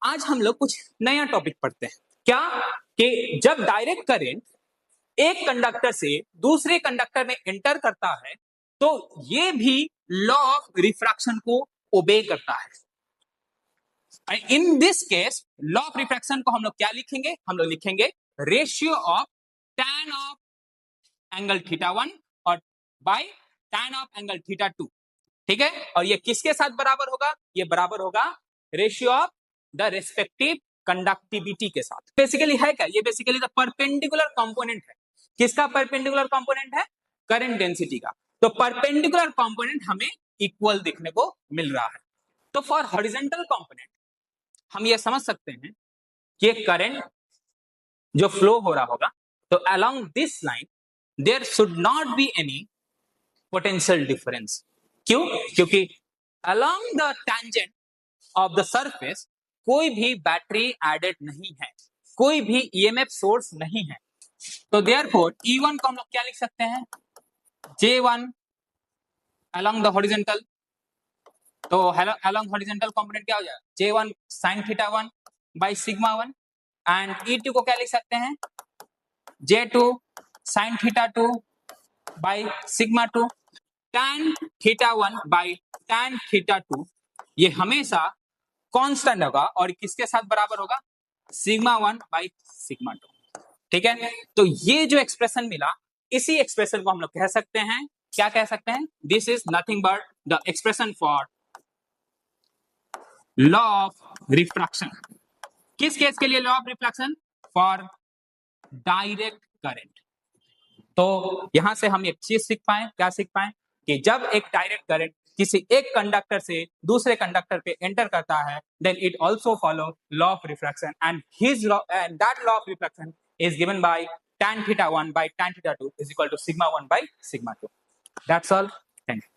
आज हम लोग कुछ नया टॉपिक पढ़ते हैं। क्या कि जब डायरेक्ट करंट एक कंडक्टर से दूसरे कंडक्टर में एंटर करता है तो ये भी लॉ ऑफ रिफ्रैक्शन को ओबे करता है। In this case law of refraction को हम लोग क्या लिखेंगे? हम लोग लिखेंगे ratio of tan of angle θ1 और बाय tan ऑफ एंगल θ2। ठीक है, और ये किसके साथ बराबर होगा? ये बराबर होगा ratio of the respective conductivity के साथ। बेसिकली है क्या? ये बेसिकली द परपेंडिकुलर कंपोनेंट है। किसका परपेंडिकुलर कंपोनेंट है? करंट डेंसिटी का। तो परपेंडिकुलर कंपोनेंट हमें इक्वल देखने को मिल रहा है। तो फॉर हॉरिजॉन्टल कंपोनेंट हम ये समझ सकते हैं कि करंट जो फ्लो हो रहा होगा तो along this line there should not be any potential difference. क्यों? क्योंकि along the tangent of the surface कोई भी बैटरी एडेड नहीं है, कोई भी ईएमएफ सोर्स नहीं है। तो देयरफॉर E1 को हम लोग क्या लिख सकते हैं? J1 along the horizontal. तो अलोंग हॉरिजॉन्टल कंपोनेंट क्या हो जाएगा? J1 sin θ1 by sigma 1। And E2 को क्या लिख सकते हैं? J2 sin θ2 by sigma 2। tan θ1 by tan θ2 ये हमेशा कांस्टेंट होगा और किसके साथ बराबर होगा? Sigma 1 bye sigma 2। ठीक है, तो ये जो एक्सप्रेशन मिला इसी एक्सप्रेशन को हम लोग कह सकते हैं, क्या कह सकते हैं? This is nothing but the expression for law of refraction. किस केस के लिए law of refraction? For direct current. तो यहां से हम एक चीज सीख पाए, क्या सीख पाए? कि जब एक डायरेक्ट करंट किसी एक कंडक्टर से दूसरे कंडक्टर पे एंटर करता है then it also follow law of refraction and his law and that law of refraction is given by tan θ1 by tan θ2 is equal to sigma 1 by sigma 2. That's all. Thank you.